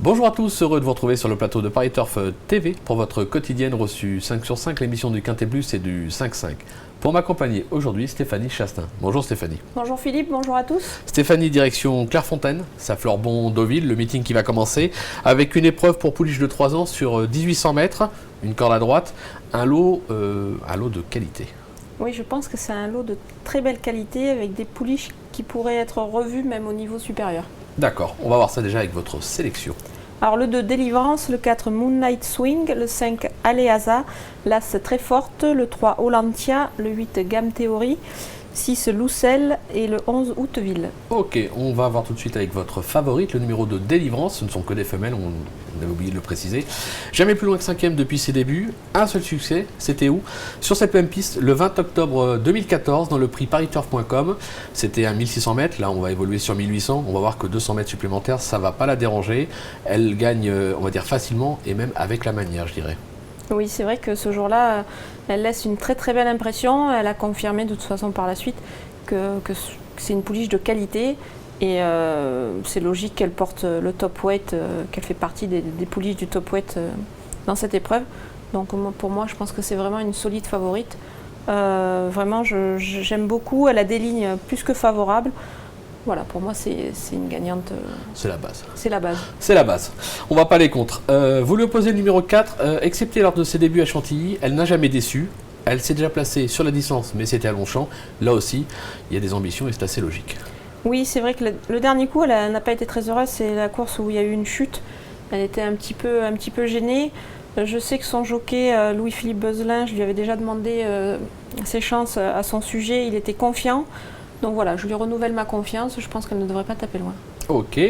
Bonjour à tous, heureux de vous retrouver sur le plateau de Paris Turf TV pour votre quotidienne reçue 5 sur 5, l'émission du Quintet Plus et du 5-5. Pour m'accompagner aujourd'hui, Stéphanie Chastain. Bonjour Stéphanie. Bonjour Philippe, bonjour à tous. Stéphanie, direction Clairefontaine, sa Fleurbon-Deauville, le meeting qui va commencer, avec une épreuve pour pouliche de 3 ans sur 1800 mètres, une corde à droite, un lot de qualité. Oui, je pense que c'est un lot de très belle qualité avec des pouliches qui pourraient être revues même au niveau supérieur. D'accord, on va voir ça déjà avec votre sélection. Alors le 2 Délivrance, le 4 Moonlight Swing, le 5 Aleaza, l'As Très Forte, le 3 Olantia, le 8 Gamme Théorie, 6 Loucel et le 11 Outeville. Ok, on va voir tout de suite avec votre favorite, le numéro de Délivrance. Ce ne sont que des femelles, on avait oublié de le préciser. Jamais plus loin que 5e depuis ses débuts. Un seul succès, c'était où? Sur cette même piste, le 20 octobre 2014, dans le prix pariturf.com. C'était à 1600 mètres, là on va évoluer sur 1800. On va voir que 200 mètres supplémentaires, ça ne va pas la déranger. Elle gagne, on va dire, facilement et même avec la manière, je dirais. Oui, c'est vrai que ce jour-là, elle laisse une très très belle impression. Elle a confirmé de toute façon par la suite que c'est une pouliche de qualité. Et c'est logique qu'elle porte le top weight, qu'elle fait partie des pouliches du top weight dans cette épreuve. Donc pour moi, je pense que c'est vraiment une solide favorite. Vraiment, j'aime beaucoup. Elle a des lignes plus que favorables. Voilà, pour moi, c'est une gagnante. C'est la base. C'est la base. C'est la base. On va pas aller contre. Vous lui opposez le numéro 4, excepté lors de ses débuts à Chantilly, elle n'a jamais déçu. Elle s'est déjà placée sur la distance, mais c'était à Longchamp. Là aussi, il y a des ambitions et c'est assez logique. Oui, c'est vrai que le dernier coup, elle n'a pas été très heureuse. C'est la course où il y a eu une chute. Elle était un petit peu gênée. Je sais que son jockey, Louis-Philippe Beuzelin, je lui avais déjà demandé ses chances à son sujet. Il était confiant. Donc voilà, je lui renouvelle ma confiance. Je pense qu'elle ne devrait pas taper loin. Ok.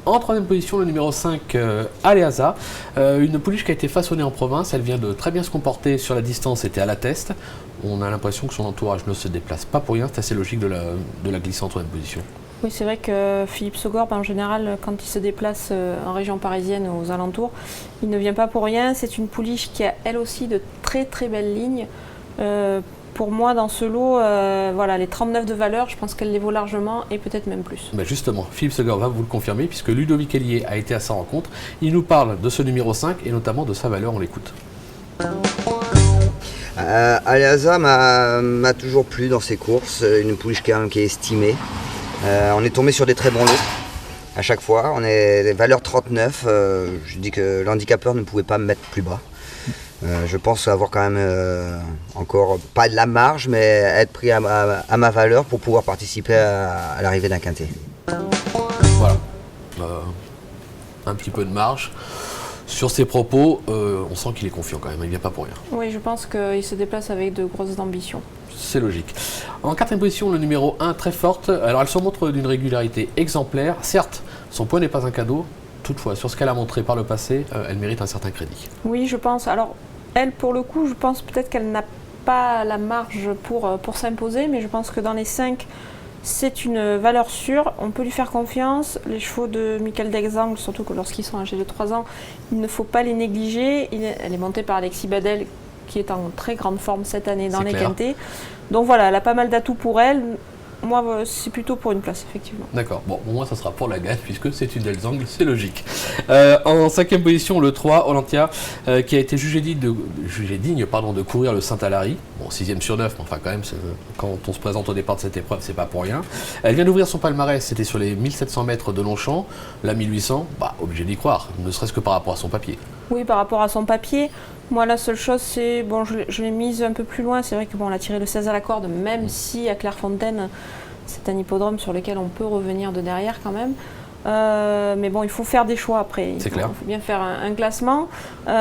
En troisième position, le numéro 5, Aleaza. Une pouliche qui a été façonnée en province. Elle vient de très bien se comporter sur la distance, c'était à la teste. On a l'impression que son entourage ne se déplace pas pour rien. C'est assez logique de la glisser en troisième position. Oui, c'est vrai que Philippe Segorbe, en général, quand il se déplace en région parisienne ou aux alentours, il ne vient pas pour rien. C'est une pouliche qui a elle aussi de très très belles lignes. Pour moi, dans ce lot, voilà, les 39 de valeur, je pense qu'elle les vaut largement et peut-être même plus. Ben justement, Philippe Segorbe va vous le confirmer puisque Ludovic Hélier a été à sa rencontre. Il nous parle de ce numéro 5 et notamment de sa valeur. On l'écoute. Aleaza m'a toujours plu dans ses courses, une pouliche qui est estimée. On est tombé sur des très bons lots à chaque fois. On est des valeurs 39. Je dis que l'handicapeur ne pouvait pas me mettre plus bas. Je pense avoir quand même encore pas de la marge, mais être pris à ma valeur pour pouvoir participer à l'arrivée d'un quintet. Voilà. Un petit peu de marge. Sur ses propos, on sent qu'il est confiant quand même, il ne vient pas pour rien. Oui, je pense qu'il se déplace avec de grosses ambitions. C'est logique. En quatrième position, le numéro 1, Très Forte. Alors elle se montre d'une régularité exemplaire. Certes, son poids n'est pas un cadeau. Toutefois, sur ce qu'elle a montré par le passé, elle mérite un certain crédit. Oui, je pense. Alors, elle, pour le coup, je pense peut-être qu'elle n'a pas la marge pour s'imposer, mais je pense que dans les 5, c'est une valeur sûre. On peut lui faire confiance. Les chevaux de Michael Dexangle, surtout que lorsqu'ils sont âgés de 3 ans, il ne faut pas les négliger. Elle est montée par Alexis Badel, qui est en très grande forme cette année dans les quintets. Donc voilà, elle a pas mal d'atouts pour elle. Moi, c'est plutôt pour une place, effectivement. D'accord. Bon, pour moi, ça sera pour la gagne, puisque c'est une Dexangle, c'est logique. En cinquième position, le 3, Olantia, qui a été jugé digne de courir le Saint-Alary. Bon, 6e sur 9, mais enfin, quand même, quand on se présente au départ de cette épreuve, c'est pas pour rien. Elle vient d'ouvrir son palmarès, c'était sur les 1700 mètres de Longchamp. La 1800, obligé d'y croire, ne serait-ce que par rapport à son papier. Oui, par rapport à son papier. Moi, la seule chose, c'est, bon, je l'ai mise un peu plus loin. C'est vrai que bon, elle a tiré le 16 à la corde, même si à Clairefontaine, c'est un hippodrome sur lequel on peut revenir de derrière quand même. Mais bon, il faut faire des choix après. Il faut bien faire un classement.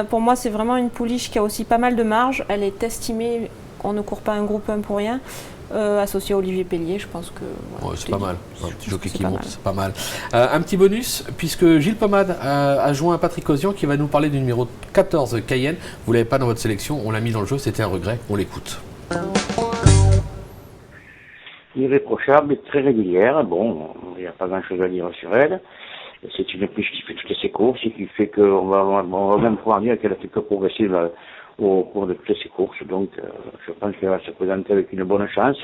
Pour moi, c'est vraiment une pouliche qui a aussi pas mal de marge. Elle est estimée, on ne court pas un groupe 1 pour rien. Associé à Olivier Pellier, je pense que... Voilà, ouais, c'est pas mal, un petit jockey qui monte, c'est pas mal. Un petit bonus, puisque Gilles Pommade a joint Patrick Ozian qui va nous parler du numéro 14, Cayenne. Vous ne l'avez pas dans votre sélection, on l'a mis dans le jeu, c'était un regret, on l'écoute. Irréprochable et très régulière, bon, il n'y a pas grand chose à dire sur elle. C'est une pouliche qui fait toutes ses courses et qui fait qu'on va même pouvoir dire qu'elle a fait que progresser au cours de toutes ses courses. Donc, je pense qu'elle va se présenter avec une bonne chance.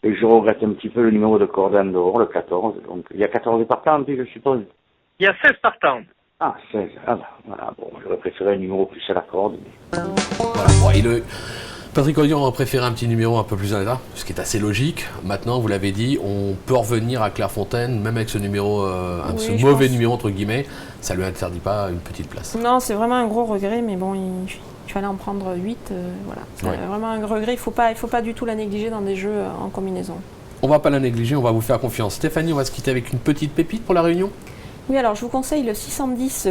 Et je regrette un petit peu le numéro de corde en dehors, le 14. Donc, il y a 14 partants, je suppose. Il y a 16 partants. Ah, 16. Ah bah, voilà, bon, j'aurais préféré un numéro plus à la corde. Mais... Voilà. Bon, Patrick Audion a préféré un petit numéro un peu plus en état, ce qui est assez logique. Maintenant, vous l'avez dit, on peut revenir à Clairefontaine, même avec ce numéro, ce mauvais numéro entre guillemets, ça ne lui interdit pas une petite place. Non, c'est vraiment un gros regret, mais bon, il fallait en prendre 8. Voilà. C'est vraiment un regret, il faut pas du tout la négliger dans des jeux en combinaison. On va pas la négliger, on va vous faire confiance. Stéphanie, on va se quitter avec une petite pépite pour la réunion. Oui, alors je vous conseille le 610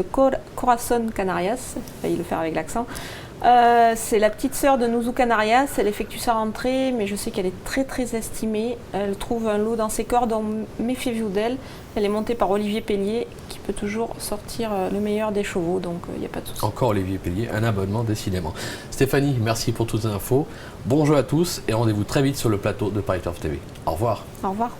Corazon Canarias, j'ai failli le faire avec l'accent. C'est la petite sœur de Nuzu Canarias, elle effectue sa rentrée, mais je sais qu'elle est très très estimée. Elle trouve un lot dans ses cordes, donc méfiez-vous d'elle. Elle est montée par Olivier Pellier, qui peut toujours sortir le meilleur des chevaux, donc il n'y a pas de souci. Encore Olivier Pellier, un abonnement décidément. Stéphanie, merci pour toutes ces infos. Bon jeu à tous et rendez-vous très vite sur le plateau de Paris Turf TV. Au revoir. Au revoir.